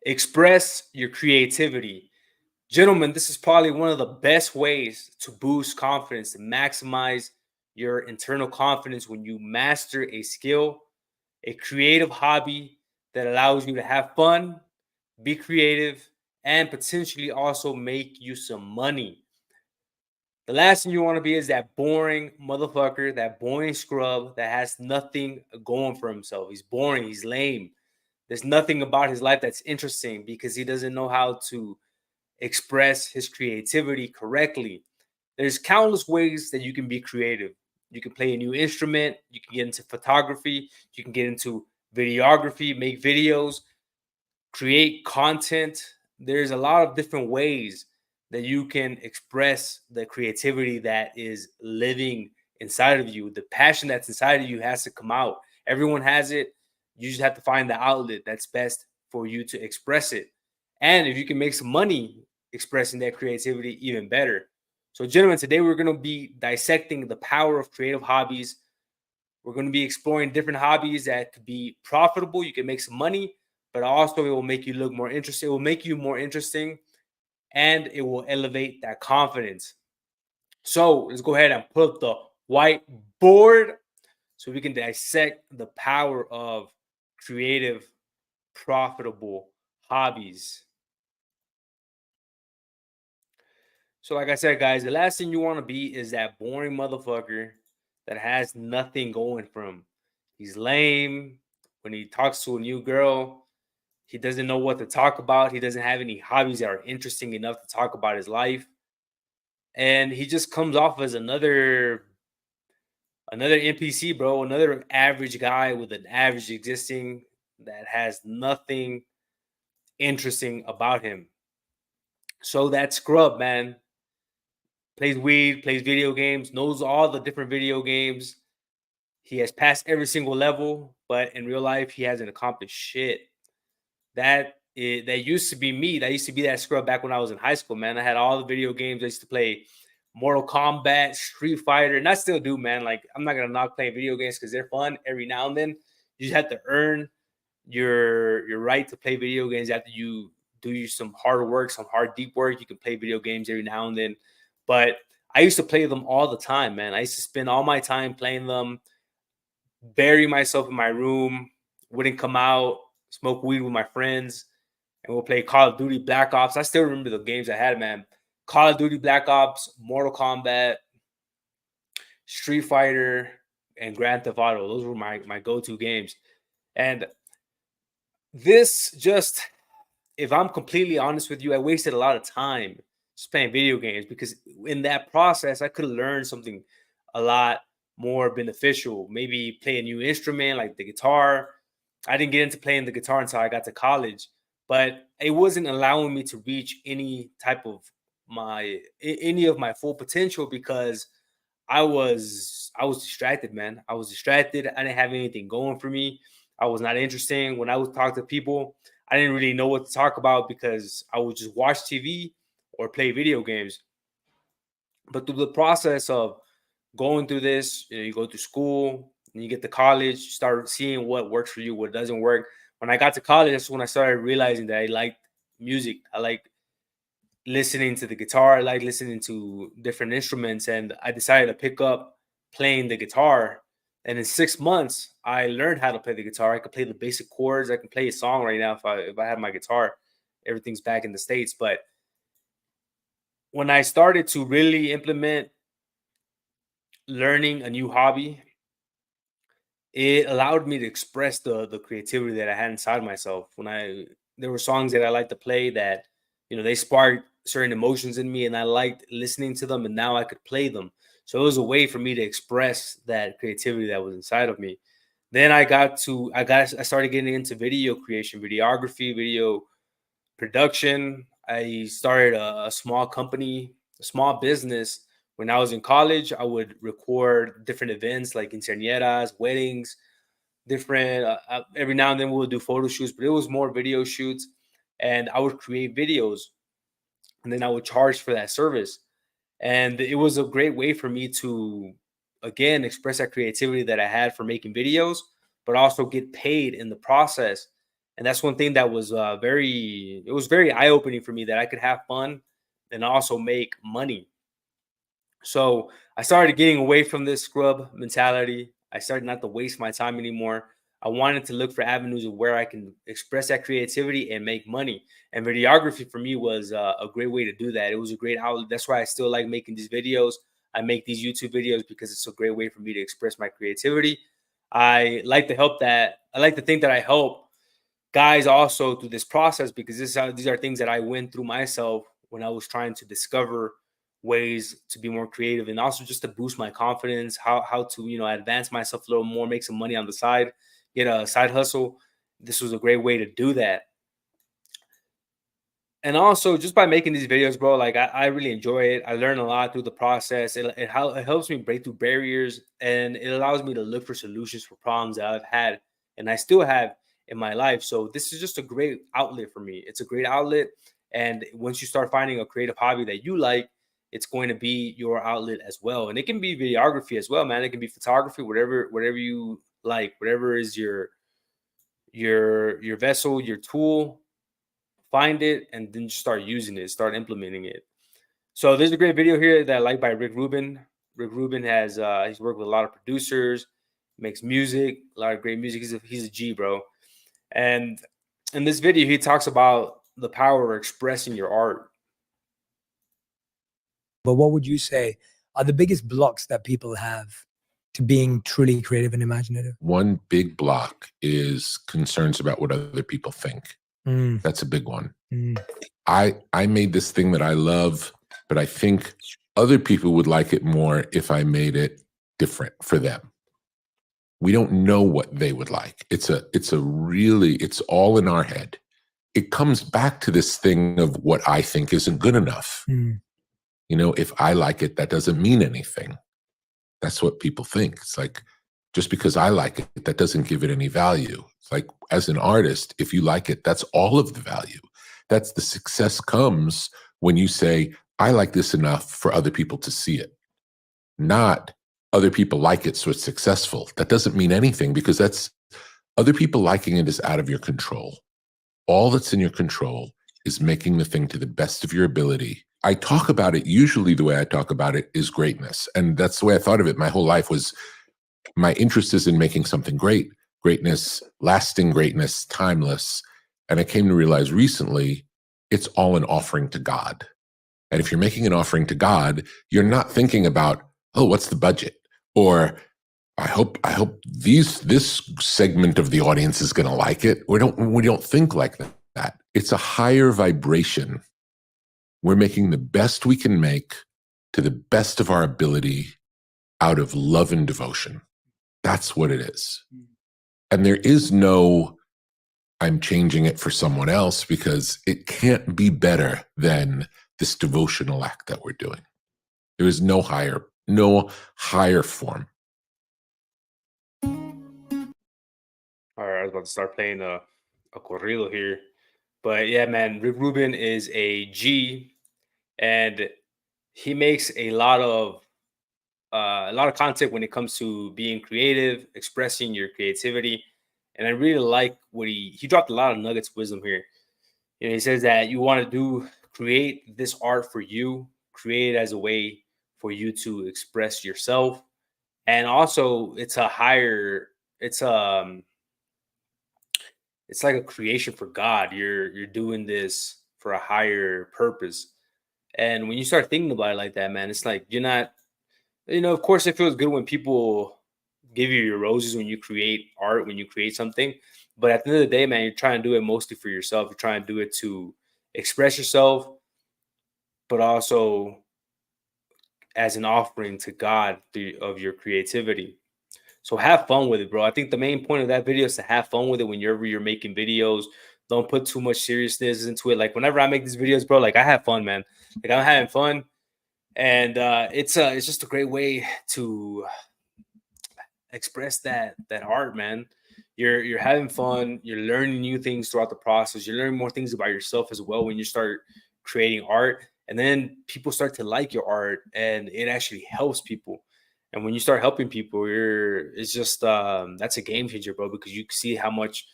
Express your creativity. Gentlemen, this is probably one of the best ways to boost confidence, to maximize your internal confidence when you master a skill, a creative hobby that allows you to have fun, be creative, and potentially also make you some money. The last thing you want to be is that boring motherfucker, that boring scrub that has nothing going for himself. He's boring, he's lame. There's nothing about his life that's interesting because he doesn't know how to express his creativity correctly. There's countless ways that you can be creative. You can play a new instrument, you can get into photography, you can get into videography, make videos, create content. There's a lot of different ways that you can express the creativity that is living inside of you. The passion that's inside of you has to come out. Everyone has it. You just have to find the outlet that's best for you to express it. And if you can make some money expressing that creativity, even better. So, gentlemen, today we're going to be dissecting the power of creative hobbies. We're going to be exploring different hobbies that could be profitable. You can make some money, but also it will make you look more interesting. It will make you more interesting, and it will elevate that confidence. So let's go ahead and pull up the whiteboard so we can dissect the power of creative, profitable hobbies. So, like I said, guys, the last thing you want to be is that boring motherfucker that has nothing going for him. He's lame. When he talks to a new girl, he doesn't know what to talk about. He doesn't have any hobbies that are interesting enough to talk about his life. And he just comes off as another NPC, bro, another average guy with an average existing that has nothing interesting about him. So that scrub, man, plays weed, plays video games, knows all the different video games. He has passed every single level, but in real life, he hasn't accomplished shit. That used to be me. That used to be that scrub back when I was in high school, man. I had all the video games. I used to play Mortal Kombat, Street Fighter, and I still do, man. Like, I'm not gonna knock playing video games because they're fun every now and then. You just have to earn your right to play video games after you do some hard work, some hard deep work. You can play video games every now and then, but I used to play them all the time, man. I used to spend all my time playing them, bury myself in my room, wouldn't come out, smoke weed with my friends, and we'll play Call of Duty Black Ops. I still remember the games I had, man. Call of Duty Black Ops, Mortal Kombat, Street Fighter, and Grand Theft Auto. Those were my go-to games. And this just, if I'm completely honest with you, I wasted a lot of time just playing video games because in that process, I could learn something a lot more beneficial. Maybe play a new instrument like the guitar. I didn't get into playing the guitar until I got to college, but it wasn't allowing me to reach any of my full potential because I was distracted, man. I was distracted. I didn't have anything going for me. I was not interesting. When I would talk to people, I didn't really know what to talk about because I would just watch TV or play video games. But through the process of going through this, you go to school and you get to college, you start seeing what works for you, what doesn't work. When I got to college, that's when I started realizing that I liked music. I like listening to the guitar. I like listening to different instruments, and I decided to pick up playing the guitar. And in 6 months, I learned how to play the guitar. I could play the basic chords. I can play a song right now if I had my guitar. Everything's back in the States. But when I started to really implement learning a new hobby, it allowed me to express the creativity that I had inside myself. There were songs that I like to play that they sparked certain emotions in me, and I liked listening to them, and now I could play them. So it was a way for me to express that creativity that was inside of me. Then I started getting into video creation, videography, video production. I started a small company, a small business. When I was in college, I would record different events like quinceañeras, weddings, different. Every now and then we would do photo shoots, but it was more video shoots. And I would create videos, and then I would charge for that service. And it was a great way for me to, again, express that creativity that I had for making videos, but also get paid in the process. And that's one thing that was it was very eye-opening for me, that I could have fun and also make money. So I started getting away from this scrub mentality. I started not to waste my time anymore. I wanted to look for avenues of where I can express that creativity and make money. And videography for me was a great way to do that. It was a great outlet. That's why I still like making these videos. I make these YouTube videos because it's a great way for me to express my creativity. I like to help that. I like to think that I help guys also through this process, because these are things that I went through myself when I was trying to discover ways to be more creative, and also just to boost my confidence, how to, you know, advance myself a little more, make some money on the side, get a side hustle. This was a great way to do that. And also just by making these videos, bro, like I really enjoy it. I learn a lot through the process. It helps me break through barriers, and it allows me to look for solutions for problems that I've had and I still have in my life. So this is just a great outlet for me. It's a great outlet. And once you start finding a creative hobby that you like, it's going to be your outlet as well. And it can be videography as well, man. It can be photography, whatever you like, whatever is your vessel, your tool. Find it and then just start using it, start implementing it. So there's a great video here that I like by Rick Rubin. Rick Rubin has he's worked with a lot of producers, makes music, a lot of great music. He's a G, bro. And in this video, he talks about the power of expressing your art. But what would you say are the biggest blocks that people have to being truly creative and imaginative? One big block is concerns about what other people think. That's a big one. I made this thing that I love, but I think other people would like it more if I made it different for them. We don't know what they would like. It's all in our head. It comes back to this thing of what I think isn't good enough. You know, if I like it, that doesn't mean anything. That's what people think. It's like, just because I like it, that doesn't give it any value. It's like, as an artist, if you like it, that's all of the value. That's the success comes when you say, I like this enough for other people to see it. Not other people like it, so it's successful. That doesn't mean anything, because that's other people liking it is out of your control. All that's in your control is making the thing to the best of your ability. I talk about it, usually the way I talk about it is greatness. And that's the way I thought of it my whole life. Was my interest is in making something great, greatness, lasting greatness, timeless. And I came to realize recently, it's all an offering to God. And if you're making an offering to God, you're not thinking about, oh, what's the budget? Or I hope this segment of the audience is going to like it. We don't think like that. It's a higher vibration. We're making the best we can make to the best of our ability out of love and devotion. That's what it is. And there is no, I'm changing it for someone else, because it can't be better than this devotional act that we're doing. There is no higher form. All right, I was about to start playing a corrido here. But yeah, man, Rick Rubin is a G, and he makes a lot of content when it comes to being creative, expressing your creativity. And I really like what he dropped a lot of nuggets of wisdom here. You know, he says that you want to create this art for you, create it as a way for you to express yourself. And also it's like a creation for God. You're doing this for a higher purpose. And when you start thinking about it like that, man, it's like you're not, you know, of course it feels good when people give you your roses when you create art, when you create something. But at the end of the day, man, you're trying to do it mostly for yourself. You're trying to do it to express yourself, but also as an offering to God of your creativity. So have fun with it, bro. I think the main point of that video is to have fun with it whenever you're making videos. Don't put too much seriousness into it. Like whenever I make these videos, bro, like I have fun, man. Like I'm having fun. And it's just a great way to express that art, man. You're having fun. You're learning new things throughout the process. You're learning more things about yourself as well when you start creating art. And then people start to like your art, and it actually helps people. And when you start helping people, it's just that's a game changer, bro, because you see how much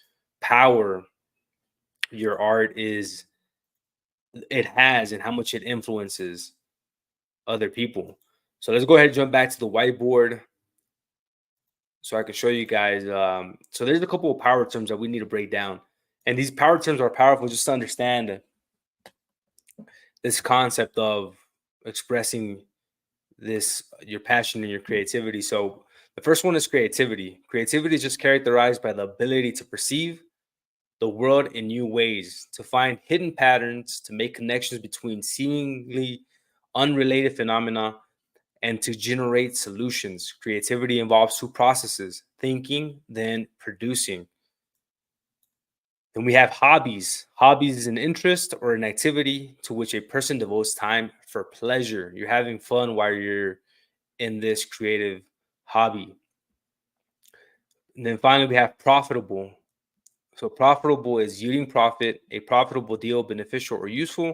power your art has and how much it influences other people. So let's go ahead and jump back to the whiteboard so I can show you guys. So there's a couple of power terms that we need to break down. And these power terms are powerful just to understand this concept of expressing your passion and your creativity. So the first one is creativity. Creativity is just characterized by the ability to perceive the world in new ways, to find hidden patterns, to make connections between seemingly unrelated phenomena, and to generate solutions. Creativity involves two processes: thinking, then producing. Then we have hobbies. Hobbies is an interest or an activity to which a person devotes time for pleasure. You're having fun while you're in this creative hobby. And then finally, we have profitable. So profitable is yielding profit, a profitable deal, beneficial or useful.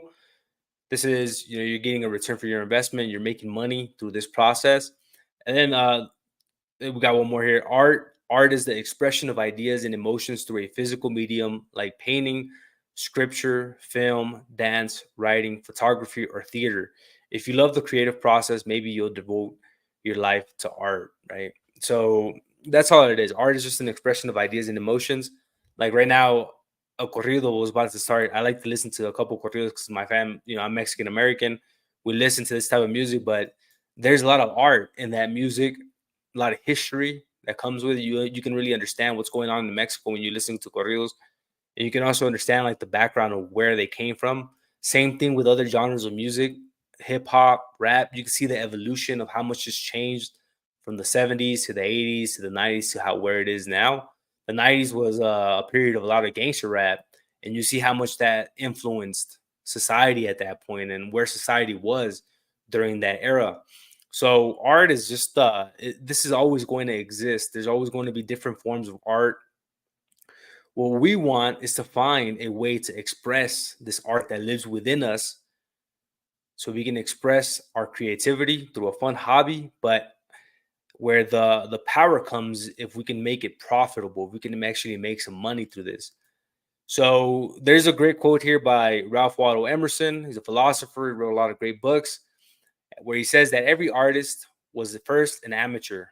This is, you're getting a return for your investment. You're making money through this process. And then we got one more here. Art is the expression of ideas and emotions through a physical medium like painting, scripture, film, dance, writing, photography, or theater. If you love the creative process, maybe you'll devote your life to art, right? So that's all it is. Art is just an expression of ideas and emotions. Like right now, a corrido was about to start. I like to listen to a couple corridos because my fam, I'm Mexican American. We listen to this type of music, but there's a lot of art in that music, a lot of history that comes with it. You can really understand what's going on in Mexico when you listen to corridos, and you can also understand like the background of where they came from. Same thing with other genres of music, hip hop, rap. You can see the evolution of how much has changed from the 70s to the 80s to the 90s to where it is now. The 90s was a period of a lot of gangster rap, and you see how much that influenced society at that point and where society was during that era. So art is just this is always going to exist. There's always going to be different forms of art. What we want is to find a way to express this art that lives within us so we can express our creativity through a fun hobby, but where the power comes if we can make it profitable, if we can actually make some money through this. So there's a great quote here by Ralph Waldo Emerson. He's a philosopher. He wrote a lot of great books, where he says that every artist was the first an amateur.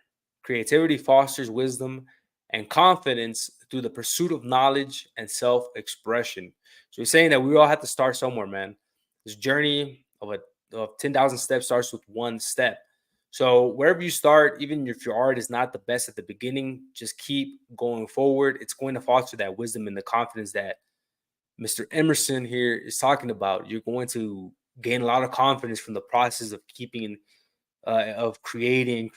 Creativity fosters wisdom and confidence through the pursuit of knowledge and self-expression. So he's saying that we all have to start somewhere, man. This journey of 10,000 steps starts with one step. So wherever you start, even if your art is not the best at the beginning, just keep going forward. It's going to foster that wisdom and the confidence that Mr. Emerson here is talking about. You're going to gain a lot of confidence from the process of creating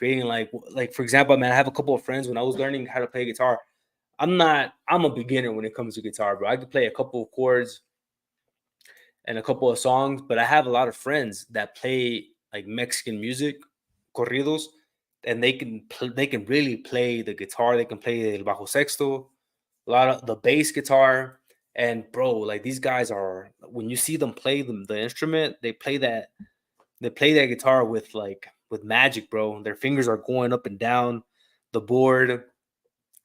like for example, man, I have a couple of friends. When I was learning how to play guitar, I'm a beginner when it comes to guitar, bro. I could play a couple of chords and a couple of songs, but I have a lot of friends that play like Mexican music, corridos, and they can really play the guitar. They can play the bajo sexto, a lot of the bass guitar. And bro, like these guys are, when you see them play the instrument, they play that guitar with magic, bro. Their fingers are going up and down the board,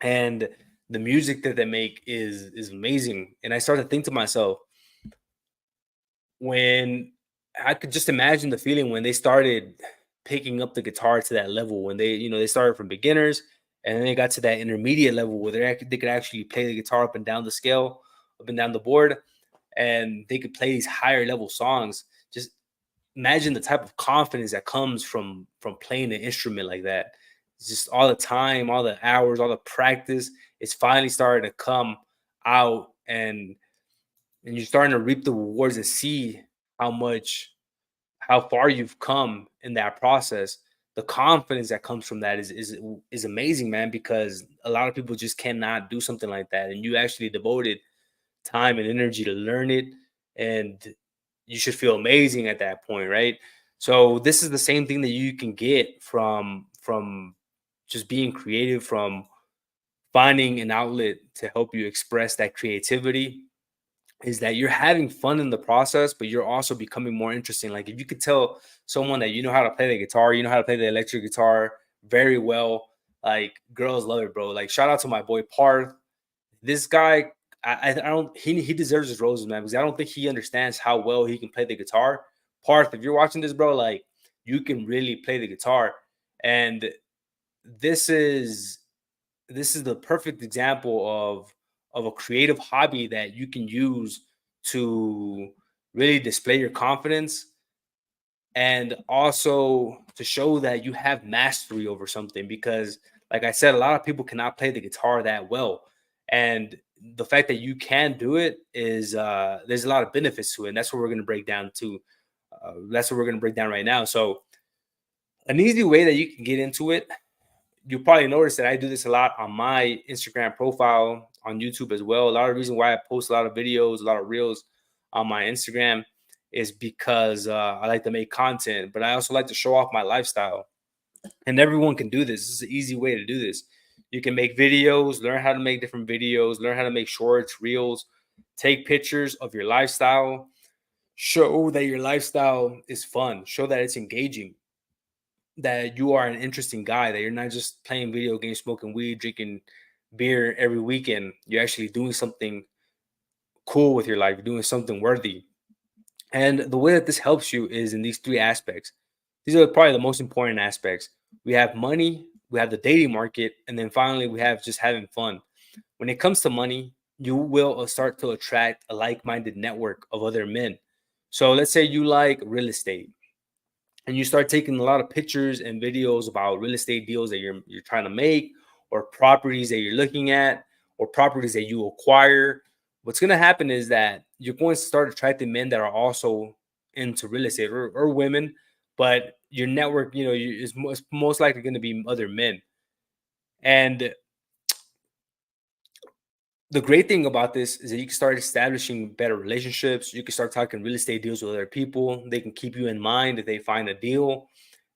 and the music that they make is amazing. And I started to think to myself, when I could just imagine the feeling when they started picking up the guitar to that level, when they started from beginners and then they got to that intermediate level where they could actually play the guitar up and down the scale, up and down the board, and they could play these higher level songs. Just imagine the type of confidence that comes from playing an instrument like that. It's just all the time, all the hours, all the practice. It's finally starting to come out, and you're starting to reap the rewards and see how far you've come in that process. The confidence that comes from that is amazing, man, because a lot of people just cannot do something like that. And you actually devoted time and energy to learn it, and you should feel amazing at that point, right? So this is the same thing that you can get from just being creative, from finding an outlet to help you express that creativity, is that you're having fun in the process, but you're also becoming more interesting. Like if you could tell someone that you know how to play the guitar, you know how to play the electric guitar very well, like girls love it, bro. Like shout out to my boy Parth. This guy, I don't. He deserves his roses, man, because I don't think he understands how well he can play the guitar. Parth, if you're watching this, bro, like you can really play the guitar, and this is the perfect example of a creative hobby that you can use to really display your confidence and also to show that you have mastery over something. Because like I said, a lot of people cannot play the guitar that well, and the fact that you can do it is there's a lot of benefits to it, and that's what we're going to break down to that's what we're going to break down right now. So an easy way that you can get into it, you probably noticed that I do this a lot on my Instagram profile, on YouTube as well. A lot of the reason why I post a lot of videos, a lot of reels on my Instagram is because I like to make content, but I also like to show off my lifestyle. And everyone can do this. This is an easy way to do this. You can make videos, learn how to make different videos, learn how to make shorts, reels, take pictures of your lifestyle, show that your lifestyle is fun, show that it's engaging, that you are an interesting guy, that you're not just playing video games, smoking weed, drinking beer every weekend. You're actually doing something cool with your life. You're doing something worthy. And the way that this helps you is in these three aspects. These are probably the most important aspects. We have money, we have the dating market, and then finally we have just having fun. When it comes to money, you will start to attract a like-minded network of other men. So let's say you like real estate, and you start taking a lot of pictures and videos about real estate deals that you're trying to make, or properties that you're looking at, or properties that you acquire. What's going to happen is that you're going to start attracting men that are also into real estate, or women, but your network, is most likely going to be other men. And the great thing about this is that you can start establishing better relationships. You can start talking real estate deals with other people. They can keep you in mind if they find a deal.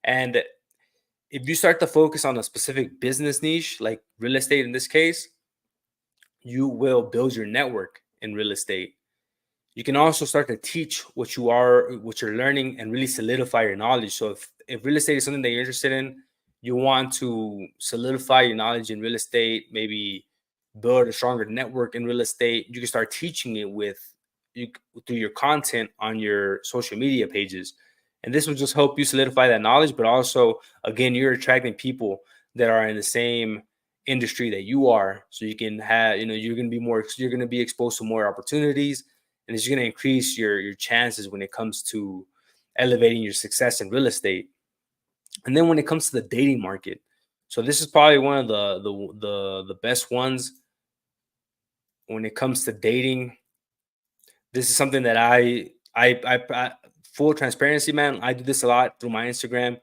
And if you start to focus on a specific business niche, like real estate in this case, you will build your network in real estate. You can also start to teach what you're learning, and really solidify your knowledge. So if real estate is something that you're interested in, you want to solidify your knowledge in real estate, maybe build a stronger network in real estate. You can start teaching it through your content on your social media pages. And this will just help you solidify that knowledge. But also, again, you're attracting people that are in the same industry that you are. So you can have, you're going to be exposed to more opportunities, and it's going to increase your chances when it comes to elevating your success in real estate. And then when it comes to the dating market, so this is probably one of the best ones when it comes to dating. This is something that I full transparency, man, I do this a lot through my Instagram.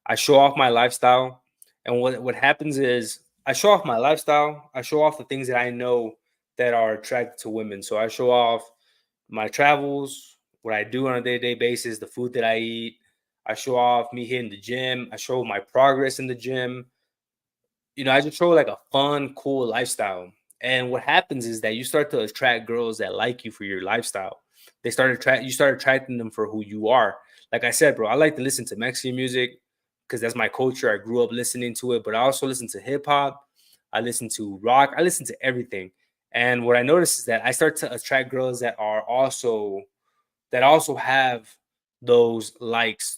I show off my lifestyle, and what happens is I show off my lifestyle. I show off the things that I know that are attracted to women. So I show off my travels, what I do on a day-to-day basis, the food that I eat. I show off me hitting the gym. I show my progress in the gym. I just show like a fun, cool lifestyle. And what happens is that you start to attract girls that like you for your lifestyle. You start attracting them for who you are. Like I said, bro, I like to listen to Mexican music because that's my culture. I grew up listening to it, but I also listen to hip hop. I listen to rock. I listen to everything. And what I notice is that I start to attract girls that also have those likes,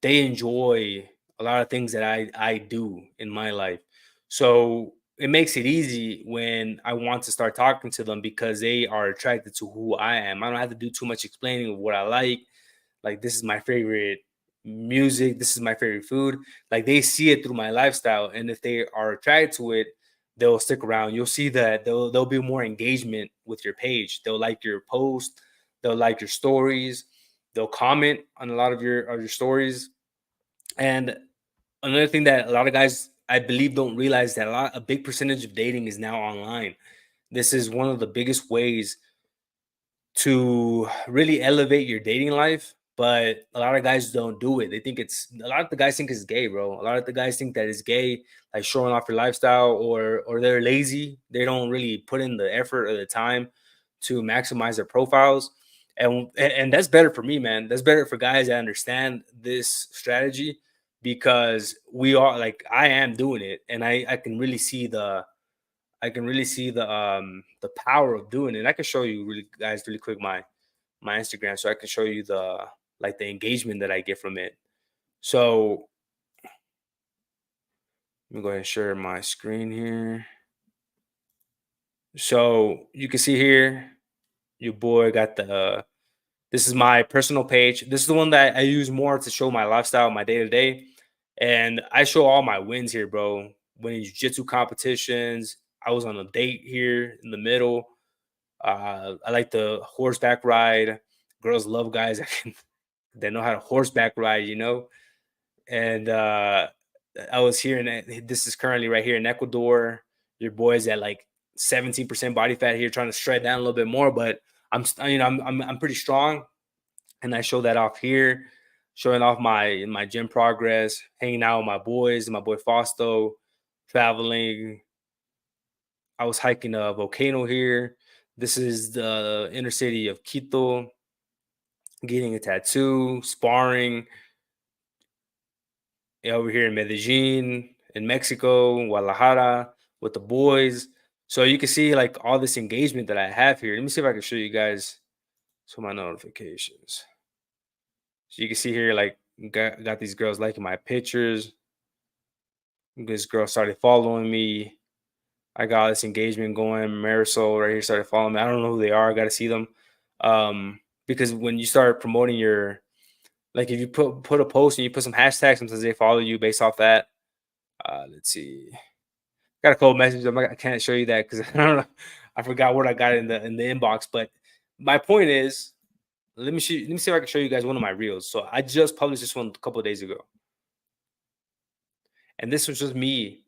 they enjoy a lot of things that I do in my life. So it makes it easy when I want to start talking to them, because they are attracted to who I am. I don't have to do too much explaining of what I like. Like, this is my favorite music. This is my favorite food. Like, they see it through my lifestyle. And if they are attracted to it, they'll stick around. You'll see that there'll be more engagement with your page. They'll like your post. They'll like your stories. They'll comment on a lot of your stories. And another thing that a lot of guys, I believe, don't realize, that a big percentage of dating is now online. This is one of the biggest ways to really elevate your dating life, but a lot of guys don't do it. A lot of the guys think it's gay, bro. A lot of the guys think that it's gay, like showing off your lifestyle, or they're lazy. They don't really put in the effort or the time to maximize their profiles. And that's better for me, man. That's better for guys that understand this strategy, because I am doing it, and I can really see I can really see the power of doing it. And I can show you really quick my Instagram, so I can show you the engagement that I get from it. So let me go ahead and share my screen here. So you can see here, your boy got this is my personal page. This is the one that I use more to show my lifestyle, my day to day. And I show all my wins here, bro. Winning jiu-jitsu competitions. I was on a date here in the middle. I like the horseback ride. Girls love guys that know how to horseback ride, you know. And I was here, and this is currently right here in Ecuador. Your boy's at like 17% body fat here, trying to shred down a little bit more, but I'm pretty strong, and I show that off here, showing off my gym progress, hanging out with my boys, my boy Fausto, traveling. I was hiking a volcano here. This is the inner city of Quito, getting a tattoo, sparring. Over here in Medellin, in Mexico, Guadalajara, with the boys. So you can see like all this engagement that I have here. Let me see if I can show you guys some of my notifications. So you can see here, like, got these girls liking my pictures. This girl started following me. I got all this engagement going. Marisol right here started following me. I don't know who they are. I got to see them. Because when you start promoting your, like, if you put a post and you put some hashtags, sometimes they follow you based off that. Let's see. Got a cold message. I can't show you that because I don't know. I forgot what I got in the inbox. But my point is, let me see if I can show you guys one of my reels. So I just published this one a couple of days ago, and this was just me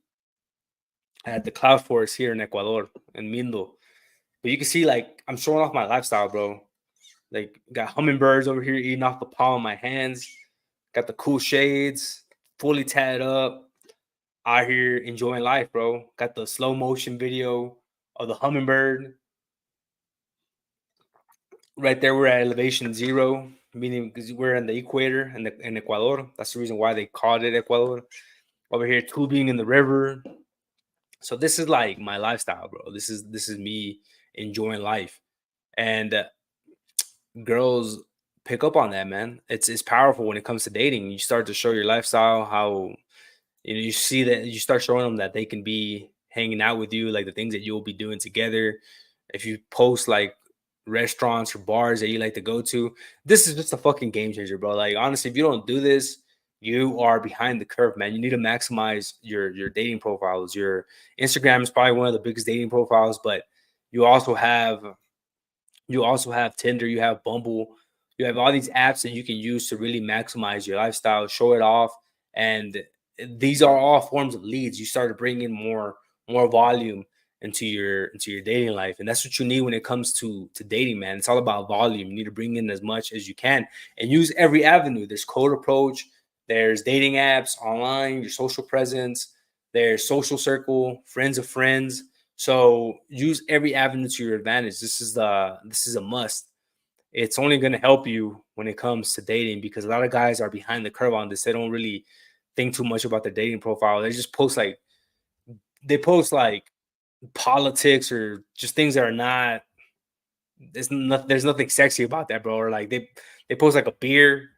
at the cloud forest here in Ecuador, in Mindo. But you can see, like, I'm showing off my lifestyle, bro. Like, got hummingbirds over here eating off the palm of my hands. Got the cool shades, fully tatted up, out here enjoying life, bro. Got the slow motion video of the hummingbird. Right there, we're at elevation 0, meaning because we're in the equator in Ecuador. That's the reason why they called it Ecuador. Over here, tubing in the river. So this is like my lifestyle, bro. This is me enjoying life, and girls pick up on that, man. It's powerful when it comes to dating. You start to show your lifestyle, how you see that, you start showing them that they can be hanging out with you, like the things that you'll be doing together. If you post like restaurants or bars that you like to go to, this is just a fucking game changer, bro. Like, honestly, if you don't do this, you are behind the curve, man. You need to maximize your dating profiles. Your Instagram is probably one of the biggest dating profiles, but you also have Tinder, you have Bumble, you have all these apps that you can use to really maximize your lifestyle, show it off. And these are all forms of leads. You start to bring in more volume into your dating life. And that's what you need when it comes to dating, man. It's all about volume. You need to bring in as much as you can and use every avenue. There's cold approach, there's dating apps online, your social presence, there's social circle, friends of friends. So use every avenue to your advantage. This is a must. It's only going to help you when it comes to dating, because a lot of guys are behind the curve on this. They don't really think too much about their dating profile. They just post like politics or just things that are not. There's nothing sexy about that, bro. Or like they post like a beer,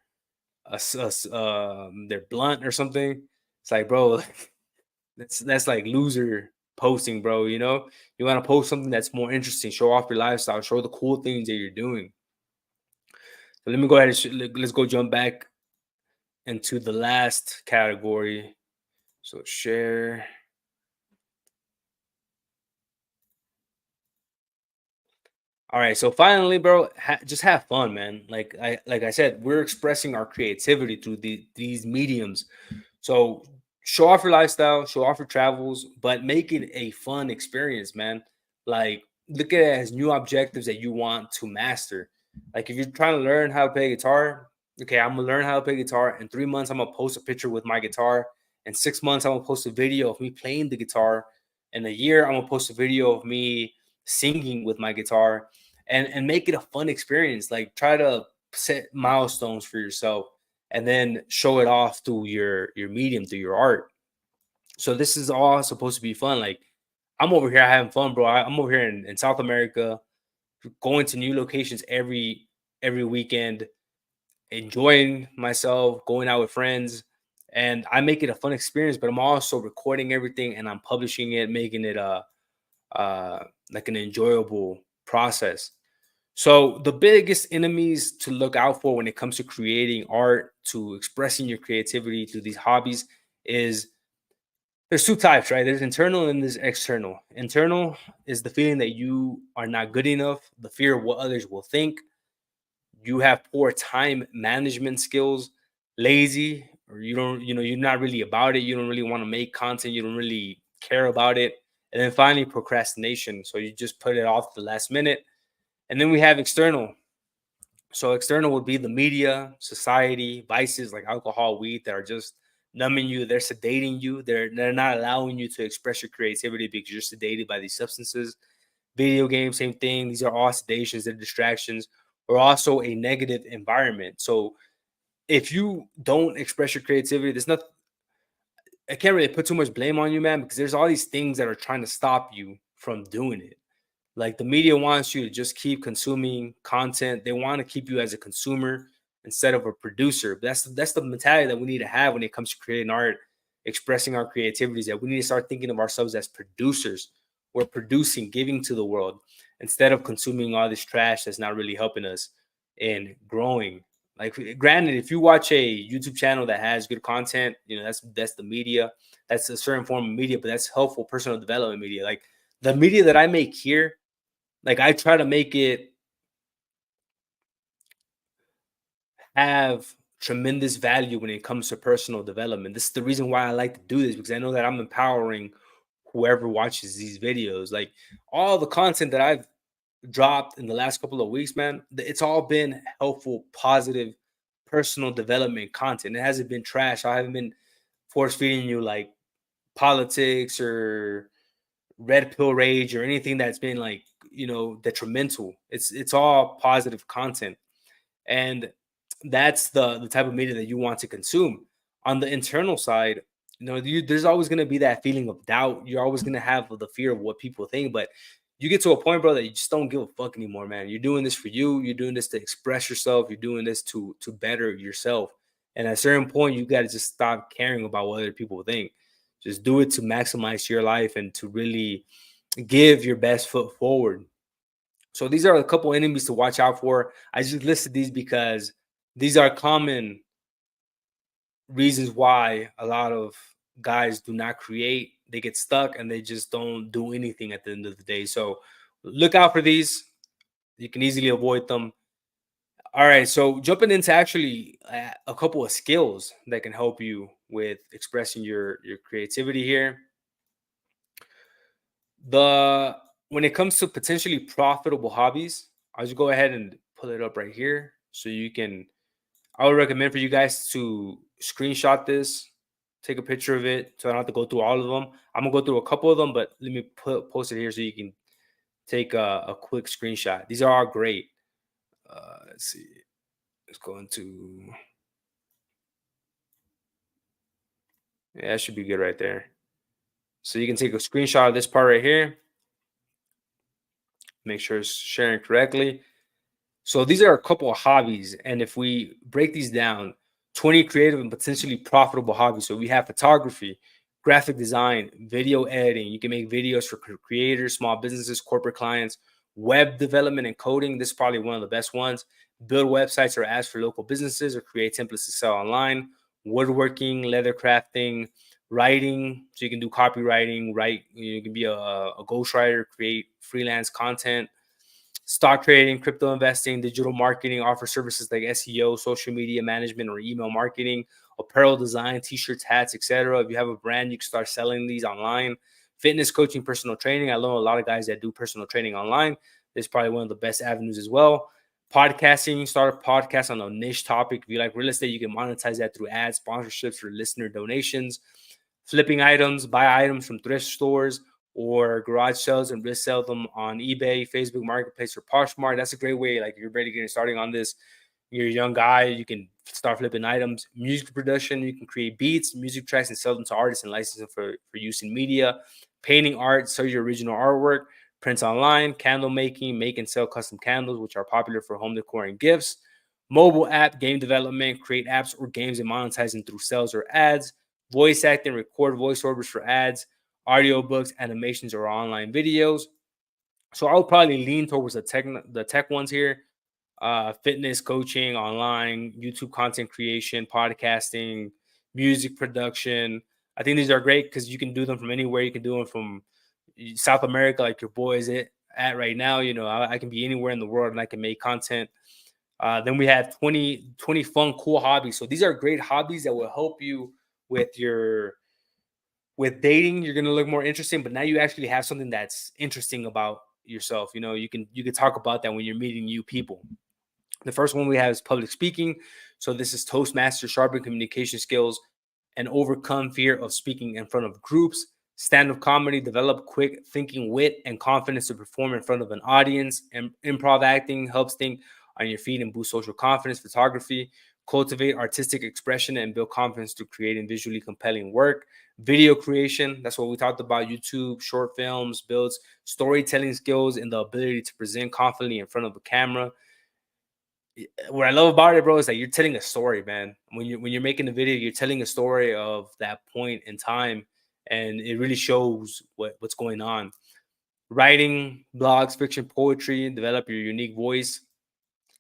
their blunt or something. It's like, bro, that's like loser posting, bro. You know, you want to post something that's more interesting, show off your lifestyle, show the cool things that you're doing. So let me go ahead and let's go jump back into the last category. So share. All right, so finally, bro, just have fun, man. Like I said, we're expressing our creativity through these mediums. So show off your lifestyle, show off your travels, but make it a fun experience, man. Like, look at it as new objectives that you want to master. Like, if you're trying to learn how to play guitar, okay, I'm gonna learn how to play guitar. In 3 months, I'm gonna post a picture with my guitar. In 6 months, I'm gonna post a video of me playing the guitar. In a year, I'm gonna post a video of me singing with my guitar, and make it a fun experience. Like, try to set milestones for yourself and then show it off through your medium, through your art. So this is all supposed to be fun. Like, I'm over here having fun, bro. I'm over here in South America, going to new locations every weekend, enjoying myself, going out with friends, and I make it a fun experience. But I'm also recording everything and I'm publishing it, making it like an enjoyable process. So the biggest enemies to look out for when it comes to creating art, to expressing your creativity through these hobbies is there's two types, right? There's internal and there's external. Internal is the feeling that you are not good enough, the fear of what others will think. You have poor time management skills, lazy, or you don't, you're not really about it. You don't really want to make content. You don't really care about it. And then finally, procrastination. So you just put it off the last minute. And then we have external. So external would be the media, society, vices like alcohol, weed that are just numbing you. They're sedating you. They're not allowing you to express your creativity because you're sedated by these substances. Video games, same thing. These are all sedations. They're distractions. Or also a negative environment. So if you don't express your creativity, I can't really put too much blame on you, man, because there's all these things that are trying to stop you from doing it. Like the media wants you to just keep consuming content. They want to keep you as a consumer instead of a producer. That's the mentality that we need to have when it comes to creating art, expressing our creativities, that we need to start thinking of ourselves as producers. We're producing, giving to the world instead of consuming all this trash that's not really helping us in growing. Like, granted, if you watch a YouTube channel that has good content, that's the media. That's a certain form of media, but that's helpful personal development media. Like the media that I make here, like I try to make it have tremendous value when it comes to personal development. This is the reason why I like to do this, because I know that I'm empowering whoever watches these videos. Like all the content that I've dropped in the last couple of weeks, man, it's all been helpful, positive, personal development content. It hasn't been trash. I haven't been force feeding you like politics or red pill rage or anything that's been like, detrimental. It's all positive content. And that's the type of media that you want to consume. On the internal side, there's always going to be that feeling of doubt. You're always going to have the fear of what people think, but you get to a point, bro, that you just don't give a fuck anymore, man. You're doing this for you. You're doing this to express yourself. You're doing this to better yourself. And at a certain point, you got to just stop caring about what other people think. Just do it to maximize your life and to really give your best foot forward. So these are a couple enemies to watch out for. I just listed these because these are common reasons why a lot of guys do not create. They get stuck and they just don't do anything at the end of the day. So look out for these. You can easily avoid them. All right, so jumping into actually a couple of skills that can help you with expressing your creativity here. When it comes to potentially profitable hobbies, I'll just go ahead and pull it up right here so you can. I would recommend for you guys to screenshot this, take a picture of it, so I don't have to go through all of them. I'm gonna go through a couple of them, but let me post it here so you can take a quick screenshot. These are all great. Let's see. Let's go into. Yeah, that should be good right there. So you can take a screenshot of this part right here. Make sure it's sharing correctly. So these are a couple of hobbies. And if we break these down, 20 creative and potentially profitable hobbies. So we have photography, graphic design, video editing. You can make videos for creators, small businesses, corporate clients, web development and coding. This is probably one of the best ones. Build websites or ads for local businesses or create templates to sell online. Woodworking, leather crafting, writing. So you can do copywriting, you can be a ghostwriter, create freelance content. Stock trading, crypto investing, digital marketing, offer services like SEO, social media management, or email marketing, apparel design, t-shirts, hats, etc. If you have a brand, you can start selling these online. Fitness coaching, personal training. I know a lot of guys that do personal training online. This is probably one of the best avenues as well. Podcasting, start a podcast on a niche topic. If you like real estate, you can monetize that through ads, sponsorships, or listener donations. Flipping items, buy items from thrift stores or garage sales and resell them on eBay, Facebook Marketplace, or Poshmark. That's a great way. Like, you're ready getting started on this. You're a young guy, you can start flipping items. Music production, you can create beats, music tracks, and sell them to artists and license them for use in media. painting art, sell your original artwork, prints online, candle making, make and sell custom candles, which are popular for home decor and gifts, mobile app, game development, create apps or games and monetize them through sales or ads, voice acting, record voiceovers for ads, audiobooks, animations, or online videos. So I would probably lean towards the tech ones here. Fitness coaching, online, YouTube content creation, podcasting, music production. I think these are great because you can do them from anywhere. You can do them from South America, like your boy is at right now. You know, I can be anywhere in the world and I can make content. Then we have 20 fun, cool hobbies. So these are great hobbies that will help you with dating. You're going to look more interesting, but now you actually have something that's interesting about yourself. You know, you can talk about that when you're meeting new people. The first one we have is public speaking. So this is Toastmaster, sharpen communication skills and overcome fear of speaking in front of groups. Stand-up comedy, develop quick thinking, wit, and confidence to perform in front of an audience. And improv acting helps think on your feet and boost social confidence. Photography, cultivate artistic expression and build confidence through creating visually compelling work. Video creation, that's what we talked about. YouTube, short films, builds storytelling skills and the ability to present confidently in front of a camera. What I love about it, bro, is that you're telling a story, man. When you're making a video, you're telling a story of that point in time, and it really shows what's going on. Writing, blogs, fiction, poetry, develop your unique voice.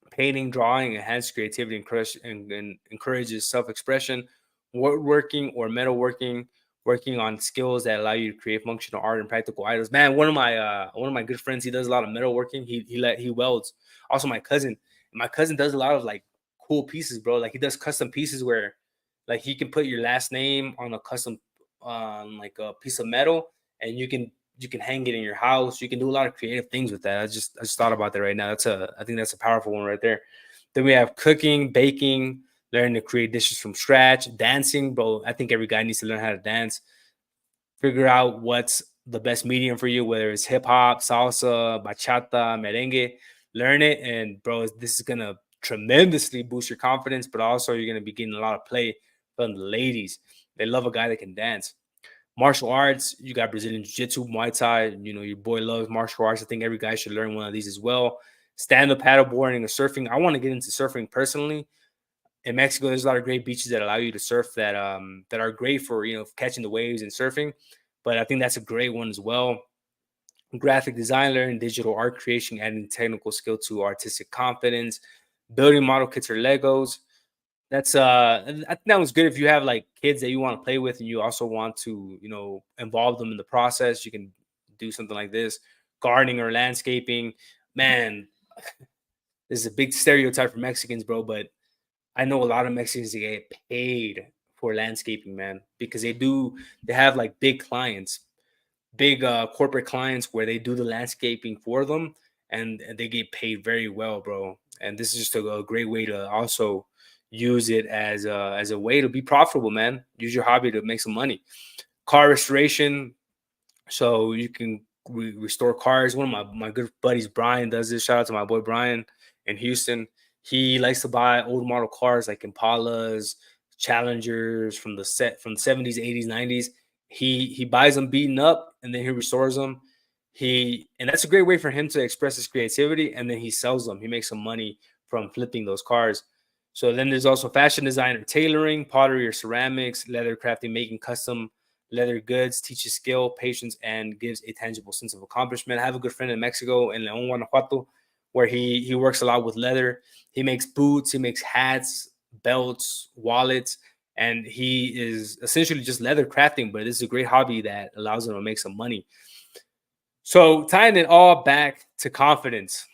Painting, drawing, enhance creativity and encourages self-expression. Woodworking or metalworking, working on skills that allow you to create functional art and practical items. Man, one of my good friends, he does a lot of metalworking. He welds. Also, my cousin does a lot of like cool pieces, bro. Like he does custom pieces where like he can put your last name on a custom like a piece of metal, and you can hang it in your house. You can do a lot of creative things with that. I just thought about that right now. I think that's a powerful one right there. Then we have cooking, baking, learning to create dishes from scratch, dancing, bro. I think every guy needs to learn how to dance. Figure out what's the best medium for you, whether it's hip hop, salsa, bachata, merengue. Learn it, and bro, this is gonna tremendously boost your confidence, but also you're gonna be getting a lot of play from the ladies. They love a guy that can dance. Martial arts, you got Brazilian Jiu-Jitsu, Muay Thai. You know, your boy loves martial arts. I think every guy should learn one of these as well. Stand-up paddleboarding or surfing. I want to get into surfing personally. In Mexico, there's a lot of great beaches that allow you to surf that are great for, you know, catching the waves and surfing. But I think that's a great one as well. Graphic design, learning digital art creation, adding technical skill to artistic confidence. Building model kits or Legos. That's I think that was good if you have like kids that you want to play with and you also want to, you know, involve them in the process. You can do something like this. Gardening or landscaping. Man, this is a big stereotype for Mexicans, bro, but I know a lot of Mexicans that get paid for landscaping, man, because they have like big clients, big corporate clients where they do the landscaping for them, and they get paid very well, bro. And this is just a great way to also use it as a way to be profitable, man. Use your hobby to make some money. Car restoration, so you can restore cars. One of my good buddies, Brian, does this. Shout out to my boy Brian in Houston. He likes to buy old model cars like Impalas, Challengers from the 70s, 80s, 90s. He buys them beaten up and then he restores them. And that's a great way for him to express his creativity, and then he sells them. He makes some money from flipping those cars. So then there's also fashion design or tailoring, pottery or ceramics, leather crafting, making custom leather goods, teaches skill, patience, and gives a tangible sense of accomplishment. I have a good friend in Mexico, in León, Guanajuato, where he works a lot with leather. He makes boots, he makes hats, belts, wallets, and he is essentially just leather crafting, but this is a great hobby that allows him to make some money. So tying it all back to confidence.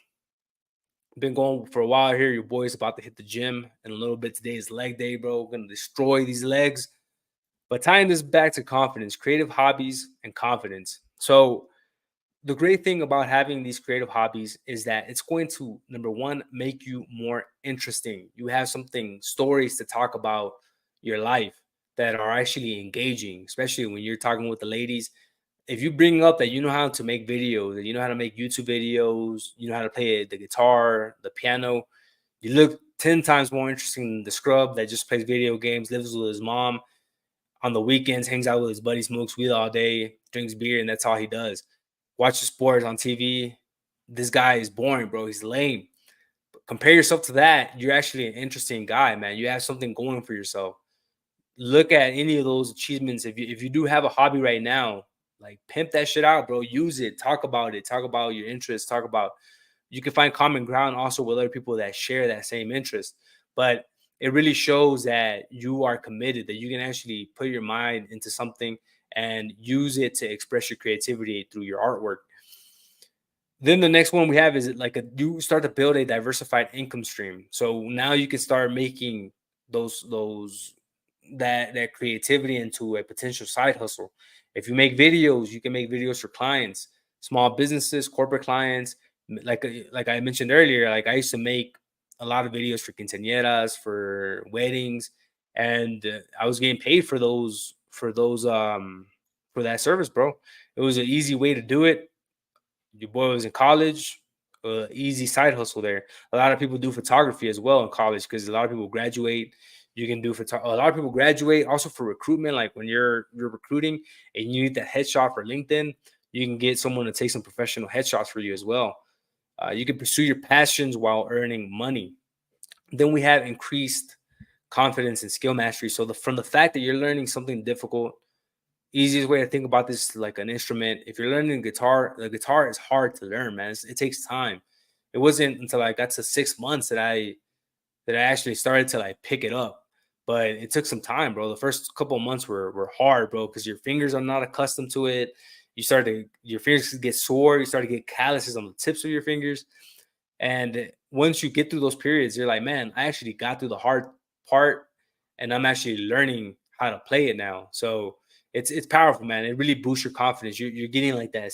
Been going for a while here. Your boy's about to hit the gym in a little bit. Today is leg day, bro. We're going to destroy these legs. But tying this back to confidence, creative hobbies and confidence. So the great thing about having these creative hobbies is that it's going to, number one, make you more interesting. You have stories to talk about your life that are actually engaging, especially when you're talking with the ladies. If you bring up that you know how to make videos, that you know how to make YouTube videos, you know how to play the guitar, the piano, you look 10 times more interesting than the scrub that just plays video games, lives with his mom. on the weekends hangs out with his buddy, smokes weed all day, drinks beer, and that's all he does. Watches sports on TV. This guy is boring, bro. He's lame. But compare yourself to that. You're actually an interesting guy, man. You have something going for yourself. Look at any of those achievements. If you do have a hobby right now, like pimp that shit out, bro. Use it. Talk about it. Talk about your interests. Talk about, you can find common ground also with other people that share that same interest. But it really shows that you are committed, that you can actually put your mind into something and use it to express your creativity through your artwork. Then the next one we have is like you start to build a diversified income stream. So now you can start making that creativity into a potential side hustle. If you make videos, you can make videos for clients, small businesses, corporate clients. Like I mentioned earlier, like I used to make a lot of videos for quinceañeras, for weddings, and I was getting paid for that service, bro. It was an easy way to do it. Your boy was in college, easy side hustle there. A lot of people do photography as well in college because a lot of people graduate. You can do a lot of people graduate also for recruitment. Like when you're recruiting and you need that headshot for LinkedIn, you can get someone to take some professional headshots for you as well. You can pursue your passions while earning money. Then we have increased confidence and skill mastery. So from the fact that you're learning something difficult, easiest way to think about this is like an instrument. If you're learning guitar, the guitar is hard to learn, man. It takes time. It wasn't until I got to 6 months that I actually started to like pick it up. But it took some time, bro. The first couple of months were hard, bro, because your fingers are not accustomed to it. Your fingers get sore. You start to get calluses on the tips of your fingers. And once you get through those periods, you're like, man, I actually got through the hard part and I'm actually learning how to play it now. So it's powerful, man. It really boosts your confidence. You're getting like that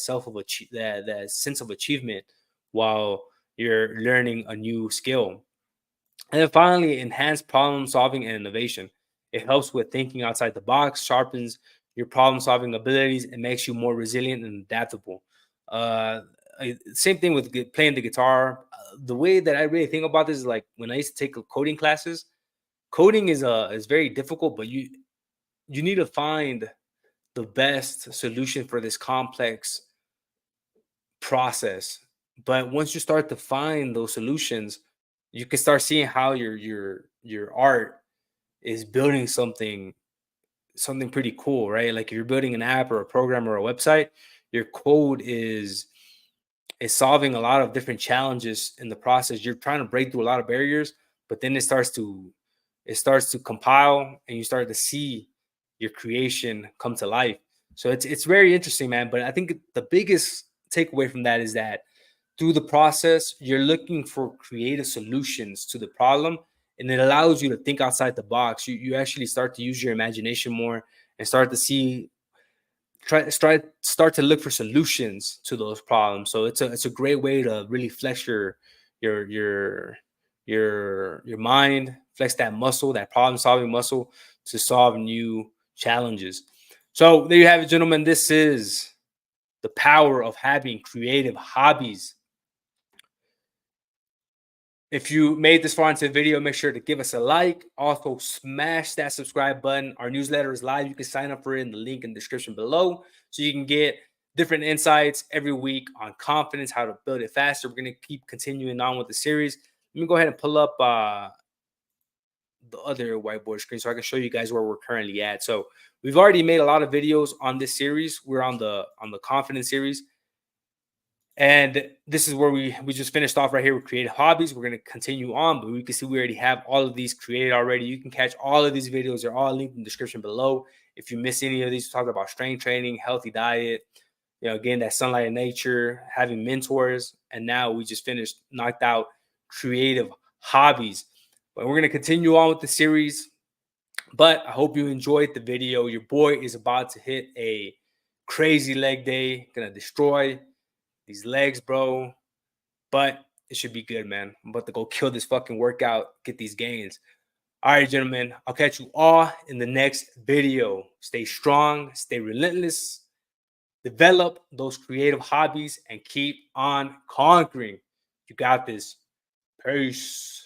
that sense of achievement while you're learning a new skill. And then finally, enhanced problem solving and innovation. It helps with thinking outside the box, sharpens your problem solving abilities, and makes you more resilient and adaptable. Same thing with playing the guitar. The way that I really think about this is like when I used to take coding classes. Coding is very difficult, but you need to find the best solution for this complex process. But once you start to find those solutions, you can start seeing how your art is building something pretty cool, right? Like if you're building an app or a program or a website, your code is solving a lot of different challenges in the process. You're trying to break through a lot of barriers, but then it starts to compile and you start to see your creation come to life. So it's very interesting, man. But I think the biggest takeaway from that is that through the process, you're looking for creative solutions to the problem, and it allows you to think outside the box. You actually start to use your imagination more and start to see, start to look for solutions to those problems. So it's a great way to really flex your mind, flex that muscle, that problem solving muscle to solve new challenges. So there you have it, gentlemen. This is the power of having creative hobbies. If you made this far into the video, make sure to give us a like. Also, smash that subscribe button. Our newsletter is live. You can sign up for it in the link in the description below so you can get different insights every week on confidence, how to build it faster. We're going to keep continuing on with the series. Let me go ahead and pull up the other whiteboard screen so I can show you guys where we're currently at. So we've already made a lot of videos on this series. We're on the confidence series. And this is where we just finished off right here with creative hobbies. We're going to continue on, but we can see we already have all of these created already. You can catch all of these videos. They're all linked in the description below. If you miss any of these, we talked about strength training, healthy diet, again, that sunlight in nature, having mentors. And now we just knocked out creative hobbies. But we're going to continue on with the series. But I hope you enjoyed the video. Your boy is about to hit a crazy leg day. Going to destroy these legs, bro. But it should be good, man. I'm about to go kill this fucking workout, get these gains. All right, gentlemen. I'll catch you all in the next video. Stay strong, stay relentless, develop those creative hobbies, and keep on conquering. You got this. Peace.